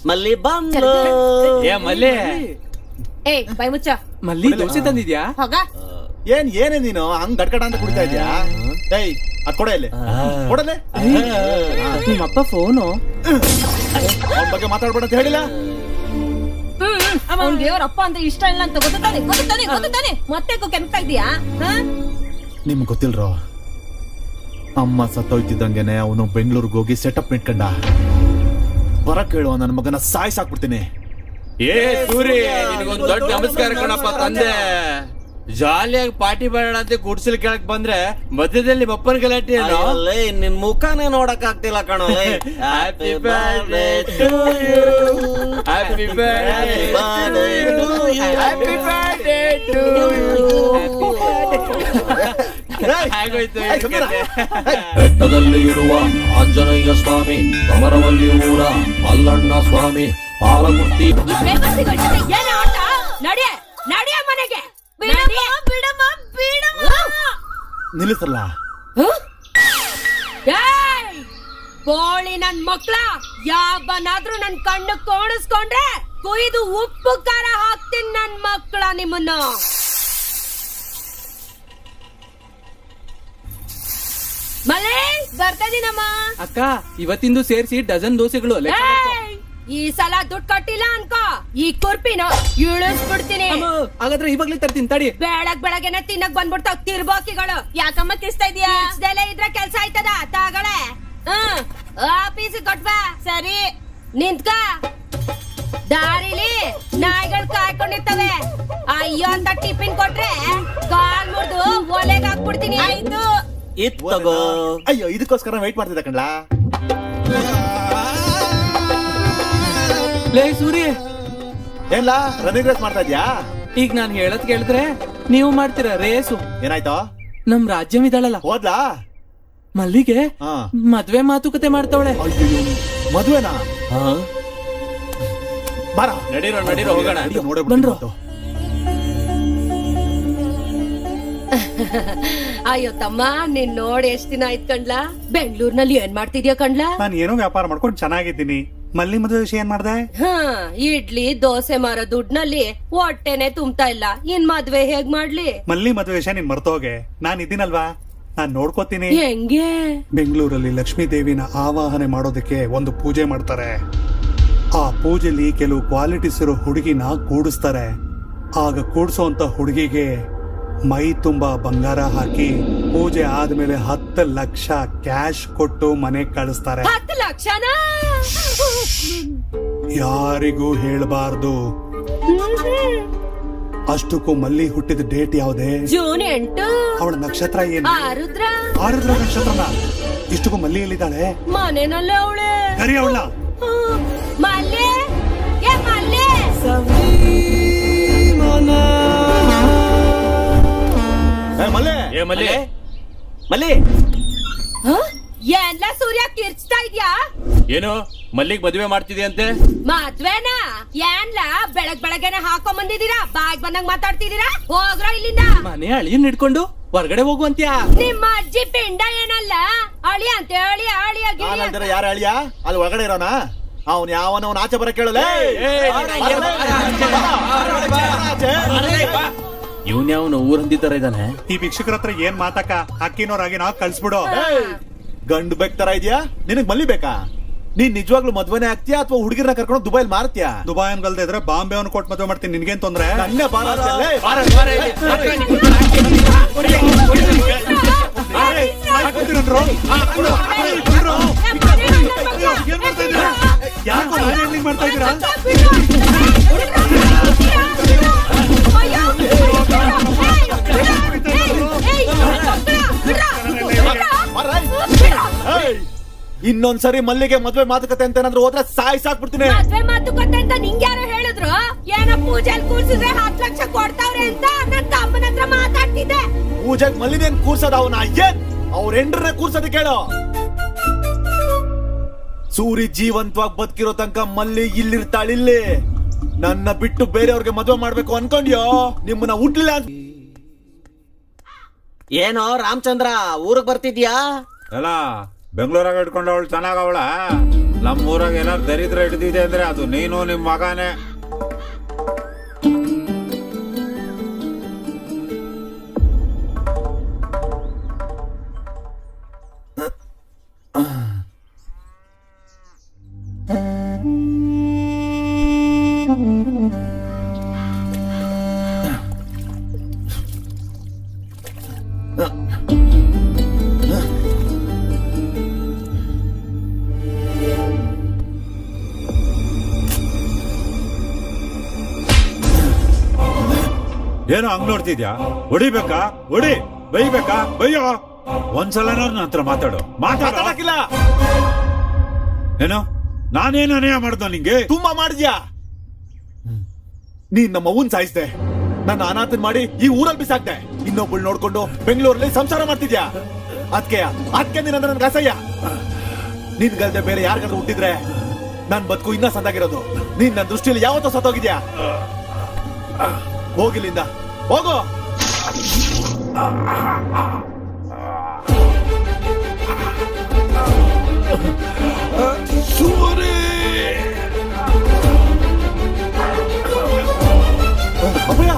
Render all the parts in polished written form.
ಮಲ್ಲಿ ಬಂದು ಮಲ್ಲಿ ಬೈ ಮುಚ್ಚ. ಮಲ್ಲಿ ದೋಸೆ ತಂದಿದ್ಯಾ? ಹೋಗ. ಏನೇ ನೀನು ಹಂಗ್ ಗಡ್ಕಡ ಅಂತ ಕುಡಿತಾ ಇದ್ಯಾ? ಏಯ್ ಅದ್ ಕೊಡ ಇಲ್ಲಿ, ಕೊಡಲೆ. ನಿಮ್ಮಪ್ಪ ಫೋನು. ಅವನ ಬಗ್ಗೆ ಮಾತಾಡ್ಬೇಡ ಅಂತ ಹೇಳಿಲ್ಲ. ಅವ್ನ್ಗೆ ಅವ್ರಪ್ಪ ಅಂದ್ರೆ ಇಷ್ಟ ಇಲ್ಲ ಅಂತ ಗೊತ್ತಾನೆ. ಮತ್ತೆ ಕೆಂಪ್ತಾ ಇದೀಯಾ? ನಿಮ್ಗೆ ಗೊತ್ತಿಲ್ರೋ, ಅಮ್ಮ ಸತ್ತೋಯ್ತಿದ್ದಂಗೆನೆ ಅವನು ಬೆಂಗಳೂರಿಗೆ ಹೋಗಿ ಸೆಟಪ್ ಇಟ್ಕೊಂಡ. ಬರಕ್ ಹೇಳುವ ನನ್ನ ಮಗನ ಸಾಯ್ಸಾಕ್ಬಿಡ್ತೀನಿ. ಏ ಸೂರಿ, ನಿನಗೊಂದು ದೊಡ್ಡ ನಮಸ್ಕಾರ ಕಣಪ್ಪ ತಂದೆ. ಜಾಲಿಯಾಗಿ ಪಾರ್ಟಿ ಮಾಡೋಣ ಅಂತ ಗುಡ್ಸಲ್ ಕೆಳಕ್ ಬಂದ್ರೆ ಮಧ್ಯದಲ್ಲಿ ಬಪ್ಪನ್ ಗಲಾಟೆ. ನಿನ್ ಮುಖನೇ ನೋಡಕ್ ಆಗ್ತಿಲ್ಲ ಕಣೋ. Happy birthday to you, happy birthday to you, happy birthday to you. ಬೆಟ್ಟದಲ್ಲಿ ಇರುವ ಆಂಜನೇಯ ಸ್ವಾಮಿ, ಕಮರವಲ್ಲಿ ಊರ ಮಲ್ಲಣ್ಣ ಸ್ವಾಮಿ, ಪಾಲಗುತ್ತಿ. ನಡಿಯ ಮನೆಗೆ. ನಿಲ್ಲಿಸಲ್ಲ. ಬೋಳಿ ನನ್ ಮಕ್ಳ, ಯಾವನಾದ್ರೂ ನನ್ ಕಣ್ಣು ಕೋಣಿಸ್ಕೊಂಡ್ರೆ ಕೊಯ್ದು ಉಪ್ಪು ಖಾರ ಹಾಕ್ತೀನಿ ನನ್ ಮಕ್ಳ ನಿಮ್ಮನ್ನ. ಮಲೆ ಬರ್ತಾ ಇದೀನಮ್ಮ. ಅಕ್ಕ, ಇವತ್ತಿಂದು ಸೇರಿಸಿ ಡಜನ್ ದೋಸೆಗಳು. ಈ ಸಲ ದುಡ್ಡು ಕಟ್ಟಿಲ್ಲ ಅನ್ಕೋ, ಈ ಕುರ್ಪಿನ ಇಳಿಸ್ಬಿಡ್ತೀನಿ. ಹಾಗಾದ್ರೆ ಇವಾಗ್ಲೇ ತರ್ತೀನಿ ತಡಿ. ಬೆಳಗ್ಗೆನೆ ತಿನ್ನಕ್ ಬಂದ್ಬಿಡ್ತಾವ್ ತಿರ್ಬೋಕಿಗಳು. ಯಾಕಮ್ಮ ಕಿಸ್ತಾ ಇದೀಯಾ? ಇದ್ರೆ ಕೆಲ್ಸ ಆಯ್ತದ ತಾಗಳೆ. ಆಫೀಸ್ ಕೊಟ್ಬಾ. ಸರಿ ನಿಂತ್ಕ. ದಾರಿಲಿ ನಾಯಿಗಳು ಕಾಯ್ಕೊಂಡಿರ್ತವೆ. ಅಯ್ಯೋ ಅಂತ ಟಿಫಿನ್ ಕೊಟ್ರೆ ಕಾಲ್ ಮುರಿದು ಒಲೆಗೆ ಹಾಕ್ಬಿಡ್ತೀನಿ. ಆಯ್ತು ಇತ್ತಗೋ. ಅಯ್ಯೋ, ಇದಕ್ಕೋಸ್ಕರ ವೆಯ್ಟ್ ಮಾಡ್ತಿದ್ದ ಕಣ್ಲಾ. ಲೇ ಸೂರಿ, ಏನ್ಲಾ ರನ್ನಿಂಗ್ ರೇಸ್ ಮಾಡ್ತಾ ಇದ್ಯಾ? ಈಗ ನಾನ್ ಹೇಳದ್ ಕೇಳಿದ್ರೆ ನೀವು ಮಾಡ್ತೀರಾ ರೇಸು? ಏನಾಯ್ತು? ನಮ್ ರಾಜ್ಯಂ ಇದ್ದಾಳಲ್ಲ, ಹೋದ್ಲಾ? ಮಲ್ಲಿಗೆ ಮದ್ವೆ ಮಾತುಕತೆ ಮಾಡ್ತಾವಳೆ. ಮದ್ವೆನಾ? ಬಾರ ನಡೀರೋ ಹೋಗೋಣ. ಬನ್ರೋ. ಅಯ್ಯೋ ತಮ್ಮ, ನೀನ್ ನೋಡಿ ಎಷ್ಟ್ ದಿನ ಆಯ್ತು ಕಣ್ಲಾ. ಬೆಂಗಳೂರಿನಲ್ಲಿ ಏನ್ ಮಾಡ್ತಿದ್ಯಾ ಕಣ್ಲಾ? ನಾನು ಏನೋ ವ್ಯಾಪಾರ ಮಾಡ್ಕೊಂಡು ಚೆನ್ನಾಗಿದ್ದೀನಿ. ಮಲ್ಲಿ ಮದುವೆ ವಿಷಯ ಏನ್ ಮಾಡ್ದೆ? ಇಡ್ಲಿ ದೋಸೆ ಮಾರೋ ದುಡ್ನಲ್ಲಿ ಹೊಟ್ಟೆನೆ ತುಂಬ್ತಾ ಇಲ್ಲ, ಇನ್ ಮದ್ವೆ ಹೇಗ್ ಮಾಡ್ಲಿ? ಮಲ್ಲಿ ಮದುವೆ ವಿಷಯ ನೀನ್ ಮರ್ತೋಗೆ. ನಾನ್ ಇದ್ದೀನಲ್ವಾ, ನಾನ್ ನೋಡ್ಕೋತೀನಿ. ಹೆಂಗೆ? ಬೆಂಗಳೂರಲ್ಲಿ ಲಕ್ಷ್ಮೀ ದೇವಿನ ಆವಾಹನೆ ಮಾಡೋದಕ್ಕೆ ಒಂದು ಪೂಜೆ ಮಾಡ್ತಾರೆ. ಆ ಪೂಜೆಲಿ ಕೆಲವು ಕ್ವಾಲಿಟೀಸ್ ಇರೋ ಹುಡುಗಿನ ಕೂಡಿಸ್ತಾರೆ. ಆಗ ಕೂಡ್ಸೋಂತ ಹುಡುಗಿಗೆ ಮೈ ತುಂಬಾ ಬಂಗಾರ ಹಾಕಿ ಪೂಜೆ ಆದ್ಮೇಲೆ 10 ಲಕ್ಷ ಕ್ಯಾಶ್ ಕೊಟ್ಟು ಮನೆ ಕಳಿಸ್ತಾರೆ. 10 ಲಕ್ಷನಾ? ಯಾರಿಗೂ ಹೇಳ್ಬಾರ್ದು. ಅಷ್ಟಕ್ಕೂ ಮಲ್ಲಿ ಹುಟ್ಟಿದ ಡೇಟ್ ಯಾವ್ದೇ? ಜೂನ್ 8. ಅವಳ ನಕ್ಷತ್ರ ಏನು? ಆರುದ್ರ. ಆರುದ್ರ ನಕ್ಷತ್ರನ. ಇಷ್ಟಕ್ಕೂ ಮಲ್ಲಿ ಎಲ್ಲಿದ್ದಾಳೆ? ಮನೆನಲ್ಲೇ ಅವಳೆ. ಕರಿ ಅವಳ. ಮಲ್ಲೆ, ಏ ಮಲ್ಲೆ. ಮಲ್ಲಿ ಎಲ್ಲ ಸೂರ್ಯ ಕಿರ್ಚ್ತಾ ಇದ್ಯಾ? ಏನು ಮಲ್ಲಿಗ್ ಮದ್ವೆ ಮಾಡ್ತಿದ್ಯಂತೆ? ಮದ್ವೆನಾ? ಏನ್ಲ ಬೆಳಗ್ಗೆನೆ ಹಾಕೊಂಡ್ ಬಂದಿದ್ದೀರಾ? ಬಾಗ್ ಬಂದಂಗ್ ಮಾತಾಡ್ತಿದ್ದೀರಾ? ಹೋಗ್ರ ಇಲ್ಲಿಂದ. ಮನೆ ಅಳಿಯನ್ ಹಿಡ್ಕೊಂಡು ಹೊರಗಡೆ ಹೋಗುವಂತ್ಯಾ? ನಿಮ್ಮ ಅಜ್ಜಿ ಪಿಂಡ ಏನಲ್ಲ ಅಳಿ ಅಂತ ಹೇಳಿ ಯಾರ ಅಳಿಯ? ಅಲ್ಲಿ ಒಳಗಡೆ ಇರೋನ ಅವನ್ ಯಾವನ ಆಚೆ ಬರ ಕೇಳಲ್ಲ. ಇವ್ನ್ಯಾವನು ಊರ್ ಹಂದಿತರ ಇದ್ದಾನೆ. ಈ ಭಿಕ್ಷುಕರ ಹತ್ರ ಏನ್ ಮಾತಕ್ಕ? ಅಕ್ಕಿನೋರಾಗಿ ನಾವ್ ಕಳ್ಸ್ಬಿಡು. ಗಂಡು ಬೇಕ್ ತರ ಇದ್ಯಾ? ನಿನಗ್ ಮಲ್ಲಿ ಬೇಕಾ? ನೀನ್ ನಿಜವಾಗ್ಲೂ ಮದ್ವೆನೆ ಆಗ್ತೀಯಾ ಅಥವಾ ಹುಡುಗಿರನ್ನ ಕರ್ಕೊಂಡು ದುಬೈಲ್ ಮಾರ್ತೀಯಾ? ದುಬೈ ಅನ್ಗಲ್ದೆ ಇದ್ರೆ ಬಾಂಬೆ ಅವ್ನು ಕೊಟ್ಟು ಮದ್ವೆ ಮಾಡ್ತೀನಿ. ನಿನ್ಗೇನ್ ತೊಂದ್ರೆ? ನನ್ನೇ ಯಾಕೋ ಮಾಡ್ತಾ ಇದ್ದೀರಾ? ಇನ್ನೊಂದ್ಸರಿ ಮಲ್ಲಿಗೆ ಮದ್ವೆ ಮಾತುಕತೆ ಅಂತ ಏನಾದ್ರು ಹೋದ್ರೆ ಸಾಕ್ಬಿಡ್ತೀನಿ. ಮದ್ವೆ ಮಾತುಕತೆ ಅಂತ ನಿಂಗೆ ಯಾರು ಹೇಳಿದ್ರು? ಏನೋ ಪೂಜೆಲ್ ಕೂರ್ಸಿದ್ರೆ 10 ಲಕ್ಷ ಕೊಡ್ತಾವ್ರೆ ಅಂತ ನನ್ ತಮ್ಮನ ಹತ್ರ ಮಾತಾಡ್ತಿದ್ದೆ. ಪೂಜೆಗ್ ಮಲ್ಲಿನೇನ್ ಕೂರ್ಸೋದ? ಅವನ ಏನ್ ಅವ್ರ ಹೆಂಡ್ರನ್ನೇ ಕೂರ್ಸೋದ್ ಕೇಳು. ಸೂರಿ ಜೀವಂತವಾಗಿ ಬದುಕಿರೋ ತನಕ ಮಲ್ಲಿ ಇಲ್ಲಿರ್ತಾಳಿಲ್ಲಿ. ನನ್ನ ಬಿಟ್ಟು ಬೇರೆಯವ್ರಿಗೆ ಮದ್ವೆ ಮಾಡ್ಬೇಕು ಅನ್ಕೊಂಡ್ಯೋ? ನಿಮ್ಮನ್ನ ಹುಟ್ಲಿಲ್ಲ. ಏನೋ ರಾಮಚಂದ್ರ ಊರಿಗೆ ಬರ್ತಿದ್ಯಾ? ಎಲ್ಲ ಬೆಂಗಳೂರಾಗ ಇಟ್ಕೊಂಡು ಅವಳು ಚೆನ್ನಾಗವಳ. ನಮ್ಮೂರಾಗ ಏನಾರು ದರಿದ್ರ ಹಿಡಿದಿದೆ ಅಂದ್ರೆ ಅದು ನೀನು ನಿಮ್ ಮಗನೇ. ಏನೋ ಹಂಗ್ ನೋಡ್ತಿದ್ಯಾ? ಹೊಡಿಬೇಕಾ? ಹೊಡಿ. ಬೈಬೇಕಾ? ಬೈಯೋ. ಒಂದ್ಸಲ ನನ್ನ ಹತ್ರ ಮಾತಾಡೋಕಿಲ್ಲ. ಏನೋ ನಾನೇನು ಅನ್ಯಾಯ ಮಾಡ್ದ ನಿಂಗೆ? ತುಂಬಾ ಮಾಡಿದ್ಯಾ. ನೀನ್ ನಮ್ಮ ಅವ್ವನ್ ಸಾಯಿಸ್ದೆ, ನನ್ನ ಅನಾಥನ್ ಮಾಡಿ ಈ ಊರಲ್ಲಿ ಬಿಸಾಕ್ದೆ, ಇನ್ನೊಬ್ಬಳು ನೋಡ್ಕೊಂಡು ಬೆಂಗಳೂರಲ್ಲಿ ಸಂಸಾರ ಮಾಡ್ತಿದ್ಯಾ. ಅದಕ್ಕೆ ನೀನ್ ನನ್ ಅಸಹ್ಯ. ನಿನ್ ಗಲ್ದೆ ಬೇರೆ ಯಾರಿಗಾದ್ರೂ ಹುಟ್ಟಿದ್ರೆ ನನ್ ಬದುಕು ಇನ್ನ ಸಂದಾಗಿರೋದು. ನೀನ್ ನನ್ನ ದೃಷ್ಟಿಯಲ್ಲಿ ಯಾವತ್ತೂ ಸತ್ತೋಗಿದ್ಯಾ. ಹೋಗಿಲ್ಲಿಂದ ಹೋಗೋ. ಅಪ್ಪಯ್ಯ,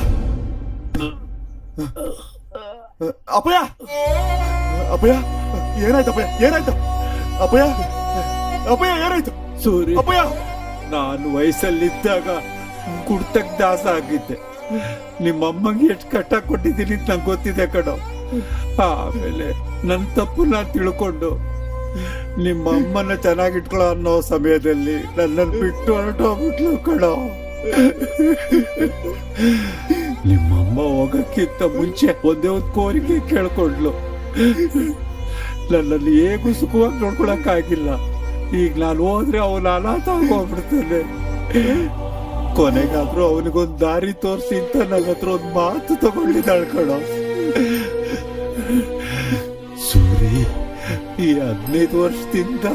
ಅಪ್ಪಯ್ಯ, ಅಪ್ಪಯ್ಯ, ಏನಾಯ್ತು ಅಪ್ಪಯ್ಯ? ಏನಾಯ್ತು ಅಪ್ಪಯ್ಯ? ಅಪ್ಪಯ್ಯ ಏನಾಯ್ತು? ಸೂರಿ, ಅಪ್ಪಯ್ಯ, ನಾನು ವಯಸ್ಸಲ್ಲಿದ್ದಾಗ ಕುಡ್ತಕ್ ದಾಸ ಆಗಿದ್ದೆ. ನಿಮ್ಮಮ್ಮಂಗೆ ಎಷ್ಟು ಕಟ್ಟ ಕೊಟ್ಟಿದ್ದೀನಿ ಅಂತ ನಂಗೆ ಗೊತ್ತಿದೆ ಕಣೋ. ಆಮೇಲೆ ನನ್ನ ತಪ್ಪು ನಾನು ತಿಳ್ಕೊಂಡು ನಿಮ್ಮ ಅಮ್ಮನ ಚೆನ್ನಾಗಿಟ್ಕೊಳ್ಳೋ ಅನ್ನೋ ಸಮಯದಲ್ಲಿ ನನ್ನನ್ನು ಬಿಟ್ಟು ಹೊರಟೋಗ್ಬಿಟ್ಲು ಕಣೋ. ನಿಮ್ಮಮ್ಮ ಹೋಗಕ್ಕಿಂತ ಮುಂಚೆ ಒಂದೇ ಒಂದು ಕೋರಿಕೆ ಕೇಳ್ಕೊಂಡ್ಲು. ನನ್ನಲ್ಲಿ ಹೇಗೂ ಸುಖವಾಗಿ ನೋಡ್ಕೊಳಕ್ಕಾಗಿಲ್ಲ. ಈಗ ನಾನು ಹೋದ್ರೆ ಅವನು ಅನಾಥ ಆಗೋಗ್ಬಿಡ್ತಾನೆ. ಕೊನೆಗಾದ್ರೂ ಅವನಿಗೊಂದು ದಾರಿ ತೋರಿಸಿ ಅಂತ ನನ್ನ ಹತ್ರ ಒಂದು ಮಾತು ತಗೊಂಡಿದ್ದಾಳೆ ಕಣೋ. ಸೂರಿ, ಈ 15 ವರ್ಷದಿಂದ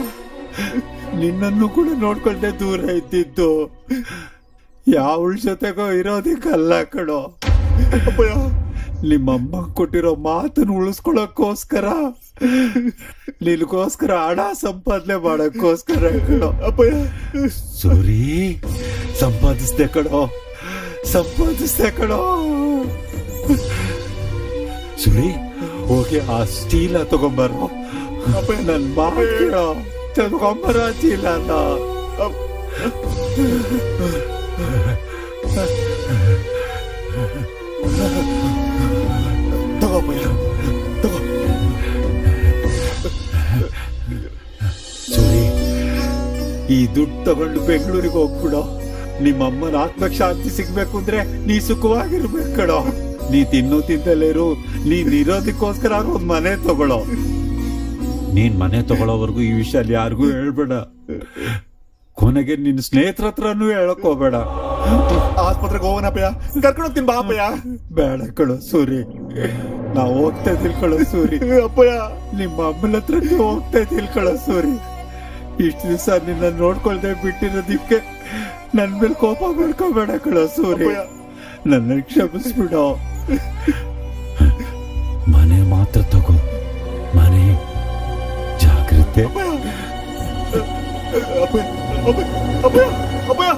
ನಿನ್ನನ್ನು ಕೂಡ ನೋಡ್ಕೊಂಡೆ ದೂರ ಇದ್ದಿದ್ದು. ಯಾವಳ ಜೊತೆಗೋ ಇರೋದಿಕ್ಕಲ್ಲ ಕಣೋ. ನಿಮ್ಮಮ್ಮ ಕೊಟ್ಟಿರೋ ಮಾತನ್ನು ಉಳಿಸ್ಕೊಳಕ್ಕೋಸ್ಕರ, ನಿನಗೋಸ್ಕರ ಹಣ ಸಂಪಾದನೆ ಮಾಡಕ್ಕೋಸ್ಕರ ಕಣೋ. ಅಪ್ಪಯ್ಯ, ಸೂರಿ, ಸಂಪಾದಿಸ್ದೆ ಕಣೋ. ಸೂರಿ, ಹೋಗಿ ಆ ಚೀಲ ತಗೊಂಬರೋ. ಅಪ್ಪಯ್ಯ, ನನ್ ಮಾಡ ತಗೊಂಬರ ಚೀಲನ. ಸೂರಿ, ಈ ದುಡ್ಡು ತಗೊಂಡು ಬೆಂಗಳೂರಿಗೆ ಹೋಗ್ಬಿಡೋ. ನಿಮ್ಮಮ್ಮನ ಆತ್ಮಕ್ಕೆ ಶಾಂತಿ ಸಿಗ್ಬೇಕು ಅಂದ್ರೆ ನೀ ಸುಖವಾಗಿರ್ಬೇಕು ಕಣೋ. ನೀ ತಿಂದಲೇರು. ನೀನ್ ಇರೋದಕ್ಕೋಸ್ಕರ ಒಂದ್ ಮನೆ ತಗೊಳ್ಳೋ. ನೀನ್ ಮನೆ ತಗೊಳ್ಳೋವರೆಗೂ ಈ ವಿಷಯ ಯಾರಿಗೂ ಹೇಳ್ಬೇಡ. ಕೊನೆಗೆ ನಿನ್ನ ಸ್ನೇಹಿತರ ಹತ್ರನೂ ಹೇಳಕ್ ಹೋಗ್ಬೇಡ. ಆಸ್ಪತ್ರೆಗೆ ಹೋಗೋಣಪ್ಪಯ್ಯ, ಕರ್ಕೊಂಡು ಹೋಗ್ತೀನಿ ಬಾ ಅಪ್ಪಯ್ಯ. ಬೇಡ ಕಣೋ ಸೂರಿ, ನಾವು ಹೋಗ್ತಾ ತಿಳ್ಕೊಳ್ಳೋ ಸೂರಿ. ಅಪ್ಪಯ್ಯ, ನಿಮ್ಮ ಅಮ್ಮನ ಹತ್ರಕ್ಕೆ ಹೋಗ್ತಾ ತಿಳ್ಕೊಳ್ಳೋ ಸೂರಿ. ಇಷ್ಟು ದಿವಸ ನಿನ್ನ ನೋಡ್ಕೊಳ್ದೆ ಬಿಟ್ಟಿರೋದಿಕ್ಕೆ ನನ್ ಮೇಲೆ ಕೋಪ ಮಾಡ್ಕೋಬೇಡ ಕಣೋ ಸೂರಿ. ನನ್ನ ಕ್ಷಮಿಸ್ಬಿಡೋ. ಮನೆ ಮಾತ್ರ ತಗೋ. ಮನೆ ಜಾಗ್ರತೆ. ಅಪ್ಪಯ್ಯ,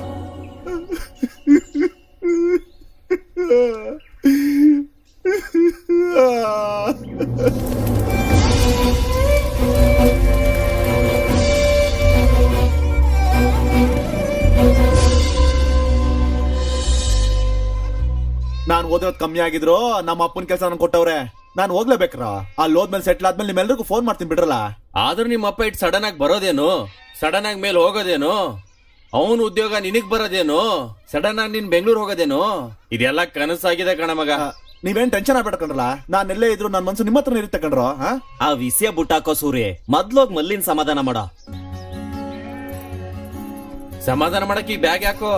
ನಾನು ಓದಿರೋದು ಕಮ್ಮಿ ಆಗಿದ್ರು ನಮ್ಮ ಅಪ್ಪನ ಕೆಲಸ ನನ್ ಕೊಟ್ಟವ್ರೆ. ನಾನು ಹೋಗ್ಲೇಬೇಕ್ರ. ಅಲ್ಲಿ ಹೋದ್ಮೇಲೆ ಸೆಟ್ಲ್ ಆದ್ಮೇಲೆ ನಿಮ್ಮೆಲ್ರಿಗೂ ಫೋನ್ ಮಾಡ್ತೀನಿ ಬಿಡ್ರಲ್ಲ. ಆದ್ರೂ ನಿಮ್ಮ ಅಪ್ಪ ಇಟ್ಟು ಸಡನ್ ಆಗಿ ಬರೋದೇನು? ಸಡನ್ ಆಗಿ ಮೇಲೆ ಹೋಗೋದೇನು? ಅವನು ಉದ್ಯೋಗ ನಿನಗ್ ಬರೋದೇನು? ಸಡನ್ ಆಗಿ ನೀನ್ ಬೆಂಗಳೂರು ಹೋಗೋದೇನು? ಇದೆಲ್ಲ ಕನಸಾಗಿದೆ ಕಣ ಮಗ. ನೀವೇನ್ ಟೆನ್ಷನ್ ಆಗ್ಬೇಕಂಡ್ರಲ್ಲ. ನಾನ್ ಎಲ್ಲೇ ಇದ್ರು ನನ್ನ ಮನ್ಸು ನಿಮ್ಮ ಹತ್ರ ಇರುತ್ತೆ ಕಣ್ರೋ. ಆ ವಿಷಯ ಬುಟ್ಟಾಕೋ ಸೂರಿ. ಮೊದ್ಲೋಗ್ ಮಲ್ಲಿನ ಸಮಾಧಾನ ಮಾಡೋ. ಸಮಾಧಾನ ಮಾಡಕ್ ಈ ಬ್ಯಾಗ್ ಯಾಕೋ?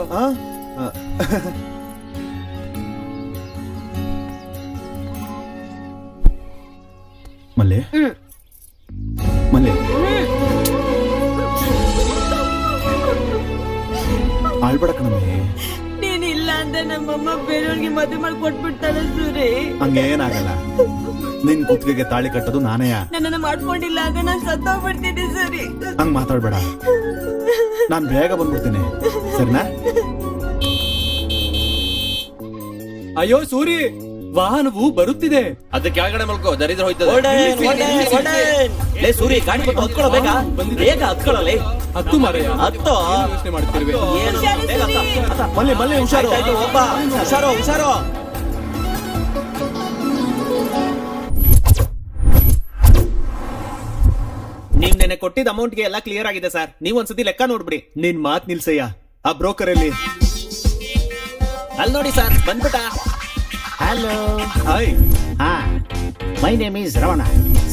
ಮಲ್ಲೆ, ಮಲ್ಲೆ, ಆಳ್ಬೇಡ ಕಣಮ್ಮೆ. ನೀನಿಲ್ಲ ಅಂದ್ರೆ ನಮ್ಮಮ್ಮ ಬೇರೆಯವ್ರಿಗೆ ಮದುವೆ ಮಾಡಿ ಕೊಟ್ಬಿಡ್ತಾಳೆ ಸೂರಿ. ಹಂಗೇನಾಗಲ್ಲ. ನಿನ್ ಕುತ್ತಿಗೆಗೆ ತಾಳಿ ಕಟ್ಟೋದು ನಾನೇ. ನನ್ನನ್ನ ಮಾಡ್ಕೊಂಡಿಲ್ಲ ಅಂದ್ರೆ ನಾನು ಸತ್ತೋಗ್ಬಿಡ್ತೀನಿ ಸರಿ. ಹಂಗ್ ಮಾತಾಡ್ಬೇಡ, ನಾನ್ ಬೇಗ ಬಂದ್ಬಿಡ್ತೀನಿ, ಸರಿನಾ? ಅಯ್ಯೋ ಸೂರಿ, ವಾಹನವು ಬರುತ್ತಿದೆ. ಅದಕ್ಕೆ ಕೆಳಗಡೆ ಮಲ್ಕೋ, ದರಿದ್ರ ಹೋಯ್ತದೆ. ಲೇ ಸೂರಿ, ಗಾಡಿ ಕೊಟ್ಟು ಹತ್ಕೊಳ್ಳೋ ಬೇಗ, ಬೇಗ ಹತ್ಕೊಳ್ಳಲೇ. ಹತ್ತು ಮಾರಯ್ಯ, ಹತ್ತೋ. ಯೋಚನೆ ಮಾಡ್ತಿರ್ಬೇಕು. ಏನು ಬೇಗ ಹತ್ತ. ಮಲ್ಲಿ ಮಲ್ಲಿ ಹುಷಾರು. ಆಯ್ತಾಯ್ತು, ಒಬ್ಬ ಹುಷಾರೋ ಹುಷಾರೋ. ನೀವ್ ನೆನೆ ಕೊಟ್ಟಿದ್ದ ಅಮೌಂಟ್ ಗೆ ಎಲ್ಲ ಕ್ಲಿಯರ್ ಆಗಿದೆ ಸರ್. ನೀವ್ ಒಂದ್ಸತಿ ಲೆಕ್ಕ ನೋಡ್ಬಿಡಿ. ನಿನ್ ಮಾತ್ ನಿಲ್ಸಯ್ಯ. ಆ ಬ್ರೋಕರ್ ಎಲ್ಲಿ? ಅಲ್ಲಿ ನೋಡಿ ಸರ್, ಬಂದ್ಬಿಟ್ಟ. Hello, hi. ಹಾ, my name is Ramana,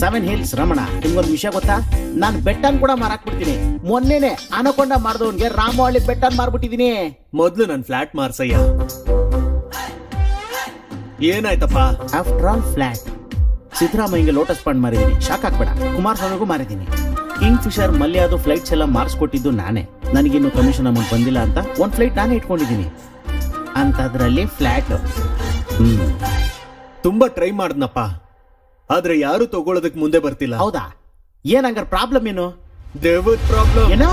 7 Hills Ramana. ನಿಮ್ಗೊಂದು ವಿಷಯ ಗೊತ್ತಾ? ನಾನು ಬೆಟ್ಟನ್ ಕೂಡ ಮಾರಾಕ್ಬಿಡ್ತೀನಿ. ಮೊನ್ನೆನೆ ಅನಕೊಂಡ ಮಾರ್ದವನ್ಗೆ ರಾಮವಳ್ಳಿ ಬೆಟ್ಟನ್ ಮಾರ್ಬಿಟ್ಟಿದೀನಿ. ಮೊದ್ಲು ನನ್ ಫ್ಲಾಟ್ ಮಾರ್ಸಯ್ಯ. ಏನಾಯ್ತಪ್ಪ? After all flat. ಸಿದ್ದರಾಮಯ್ಯಗೆ ಲೋಟಸ್ ಫಂಡ್ ಮಾರಿದೀನಿ, ಶಾಕ್ ಆಗ್ಬೇಡ. ಕುಮಾರಸ್ವಾಮಿಗೂ ಮಾರಿದೀನಿ. ಕಿಂಗ್ ಫಿಶರ್ ಮಲ್ಯಾದು ಫ್ಲೈಟ್ಸ್ ಎಲ್ಲ ಮಾರ್ಸ್ಕೊಟ್ಟಿದ್ದು ನಾನೇ. ನನಗಿನ್ನು ಕಮಿಷನ್ ಅಮೌಂಟ್ ಬಂದಿಲ್ಲ ಅಂತ ಒಂದ್ ಫ್ಲೈಟ್ ನಾನೇ ಇಟ್ಕೊಂಡಿದ್ದೀನಿ. ಅಂತದ್ರಲ್ಲಿ ಫ್ಲಾಟ್. ತುಂಬಾ ಟ್ರೈ ಮಾಡ್ದನಪ್ಪ, ಆದ್ರೆ ಯಾರು ತಗೊಳ್ಳೋದಕ್ ಮುಂದೆ ಬರ್ತಿಲ್ಲ. ಹೌದಾ? ಏನಂಗಾರ ಪ್ರಾಬ್ಲಮ್ ಏನು? ದೇವದ್ ಪ್ರಾಬ್ಲಮ್. ಏನೋ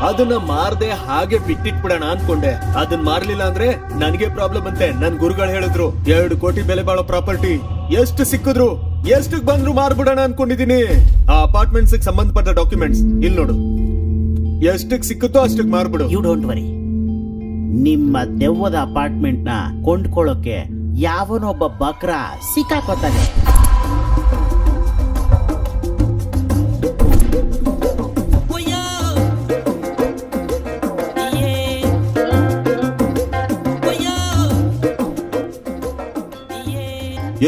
ಅದನ್ನ ಮಾರ್ದೆ ಹಾಗೆ ಬಿಟ್ಟಿಟ್ಬಿಡೋಣ ಅನ್ಕೊಂಡೆ. ಅದನ್ನ ಮಾರ್ಲಿಲ್ಲ ಅಂದ್ರೆ ನನಗೆ ಪ್ರಾಬ್ಲಮ್ ಅಂತೆ. ನನ್ ಗುರುಗಳು ಹೇಳಿದ್ರು 2 ಕೋಟಿ ಬೆಲೆ ಬಾಳೋ ಪ್ರಾಪರ್ಟಿ ಎಷ್ಟು ಸಿಕ್ಕಿದ್ರು ಎಷ್ಟಕ್ ಬಂದ್ರು ಮಾರ್ಬಿಡೋಣ ಅನ್ಕೊಂಡಿದೀನಿ. ಆ ಅಪಾರ್ಟ್ಮೆಂಟ್ಸ್ ಸಂಬಂಧಪಟ್ಟ ಡಾಕ್ಯುಮೆಂಟ್ಸ್ ಇಲ್ಲಿ ನೋಡು. ಎಷ್ಟಕ್ ಸಿಕ್ಕುತ್ತೋ ಅಷ್ಟಕ್ ಮಾರ್ಬಿಡು. You don't worry. ನಿಮ್ಮ ದೆವ್ವದ ಅಪಾರ್ಟ್ಮೆಂಟ್ ನ ಕೊಂಡ್ಕೊಳ್ಳೋಕೆ ಯಾವನೊಬ್ಬ ಬಕ್ರ ಸಿಕ್ಕಾಕೋತಾನೆ.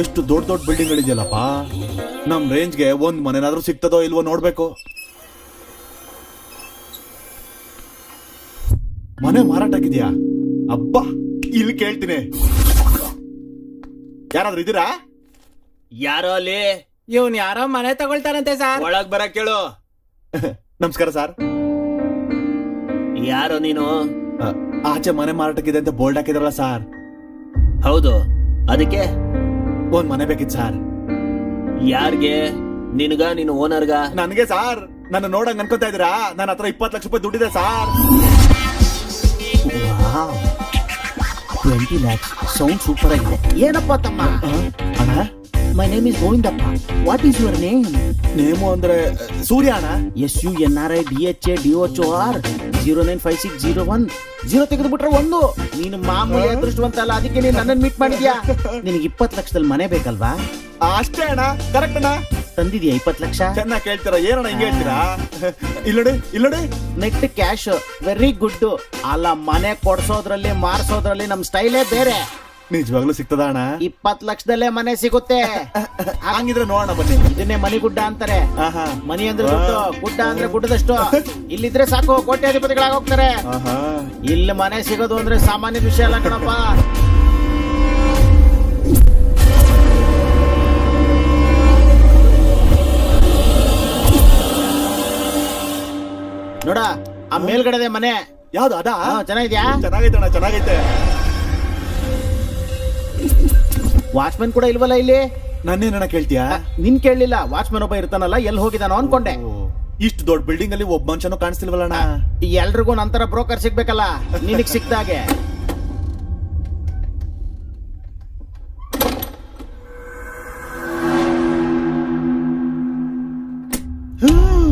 ಎಷ್ಟು ದೊಡ್ಡ ದೊಡ್ಡ ಬಿಲ್ಡಿಂಗ್ ಗಳಿದೆಯಲ್ಲಪ್ಪ. ನಮ್ ರೇಂಜ್ಗೆ ಒಂದ್ ಮನೆನಾದ್ರೂ ಸಿಗ್ತದೋ ಇಲ್ವೋ ನೋಡ್ಬೇಕು. ಮನೆ ಮಾರಾಟಕ್ಕಿದ್ಯಾ? ಅಬ್ಬಾ, ಇಲ್ಲಿ ಕೇಳ್ತೀನಿ. ಯಾರಾದ್ರೂ ಇದೀರಾ? ಯಾರೋ ಅಲ್ಲಿ ಇವನ್ ಯಾರೋ ಮನೆ ತಗೊಳ್ತಾರಂತೆ ಸರ್. ಒಳಗ್ ಬರ ಕೇಳು. ನಮಸ್ಕಾರ ಸರ್. ಯಾರೋ ನೀನು? ಆಚೆ ಮನೆ ಮಾರಾಟಕ್ಕಿದೆ ಅಂತ ಬೋರ್ಡ್ ಹಾಕಿದ್ರಲ್ಲ ಸರ್. ಹೌದು, ಅದಕ್ಕೆ ಒಂದ್ ಮನೆ ಬೇಕಿತ್ತು ಸರ್. ಯಾರ್ಗೆ? ನಿನ್ಗ, ನೀನು ಓನರ್ಗ? ನನ್ಗೆ ಸಾರ್. ನನ್ನ ನೋಡಂಗ್ ಅನ್ಕೋತಾ ಇದೀರಾ? ನನ್ನ ಹತ್ರ 20 ಲಕ್ಷ ರೂಪಾಯಿ ದುಡ್ಡಿದೆ ಸಾರ್. 20 lakhs ಸೌಂಡ್ ಸೂಪರ್ ಆಗಿದೆ. ಏನಪ್ಪ ತಮ್ಮ? ಅಣ್ಣ, my name is Govindappa. What is your name? Name ಅಂದ್ರೆ ಸೂರ್ಯ ಅಣ್ಣ. SUNRIDHADOHOR 095601 0 ತೆಗೆದು ಬಿಟ್ರೆ 1. ನೀನು ಮಾಮೂಲಿ ಅದೃಷ್ಟವಂತ ಅಲ್ಲ, ಅದಕ್ಕೆ ನೀನು ನನ್ನನ್ನು ಮೀಟ್ ಮಾಡಿದ್ಯಾ. ನಿನಗೆ 20 ಲಕ್ಷದಲ್ಲಿ ಮನೆ ಬೇಕಲ್ವಾ? ಅಷ್ಟೇ ಅಣ್ಣ, ಕರೆಕ್ಟ್ ಅಣ್ಣ. ತಂದಿದ್ಯಾ 20 ಲಕ್ಷ? ಚೆನ್ನಾಗಿ ಕೇಳ್ತೀರಾ, ಏನಣ್ಣ ಹಿಂಗೆ ಹೇಳ್ತೀರಾ? ಇಲ್ಲೋಡಿ ನೆಟ್ ಕ್ಯಾಶ್. Very good. ಅಲ್ಲ, ಮನೆ ಕೊಡ್ಸೋದ್ರಲ್ಲಿ ಮಾರ್ಸೋದ್ರಲ್ಲಿ ನಮ್ ಸ್ಟೈಲೇ ಬೇರೆ. ನಿಜವಾಗ್ಲೂ ಸಿಗ್ತದ ಅಣ್ಣ? 20 ಲಕ್ಷದಲ್ಲೇ ಮನೆ ಸಿಗುತ್ತೆ. ಹಂಗಿದ್ರೆ ನೋಡೋಣ ಬನ್ನಿ. ಇದನ್ನೇ ಮನಿ ಗುಡ್ಡ ಅಂತಾರೆ. ಆಹಾ. ಮನಿ ಅಂದ್ರೆ ದುಡ್ಡು, ಗುಡ್ಡ ಅಂದ್ರೆ ಗುಡ್ಡದಷ್ಟು. ಇಲ್ಲಿದ್ರೆ ಸಾಕು, ಕೋಟ್ಯಾಧಿಪತಿಗಳಾಗೋಗ್ತಾರೆ. ಆಹಾ. ಇಲ್ಲಿ ಮನೆ ಸಿಗೋದು ಅಂದ್ರೆ ಸಾಮಾನ್ಯ ವಿಷಯ ಅಲ್ಲ ಕಣಪ್ಪ. ನೋಡ, ಆ ಮೇಲ್ಗಡೆ ಮನೆ ಯಾವ್ದು ಅದಾ? ಚೆನ್ನಾಗಿದ್ಯಾ? ಚೆನ್ನಾಗೈತೆ ಅಣ್ಣ, ಚೆನ್ನಾಗೈತೆ. ವಾಚ್ಮನ್ ಕೂಡ ಇಲ್ವಲ್ಲ ಇಲ್ಲಿ? ನನ್ನೇನಣ್ಣ ಕೇಳ್ತೀಯಾ? ನಿನ್ ಕೇಳಲಿಲ್ಲ. ವಾಚ್ಮನ್ ಒಬ್ಬ ಇರ್ತಾನಲ್ಲ, ಎಲ್ಲಿ ಹೋಗಿದಾನೋ ಅನ್ಕೊಂಡೆ. ಇಷ್ಟು ದೊಡ್ಡ ಬಿಲ್ಡಿಂಗ್ ಅಲ್ಲಿ ಒಬ್ಬ ಮನುಷ್ಯನೂ ಕಾಣಿಸ್ತಿಲ್ವಲ್ಲ ಅಣ್ಣ? ಎಲ್ರಿಗೂ ನಂತರ ಬ್ರೋಕರ್ ಸಿಗ್ಬೇಕಲ್ಲ, ನಿನಗ್ ಸಿಕ್ತಾಗೆ.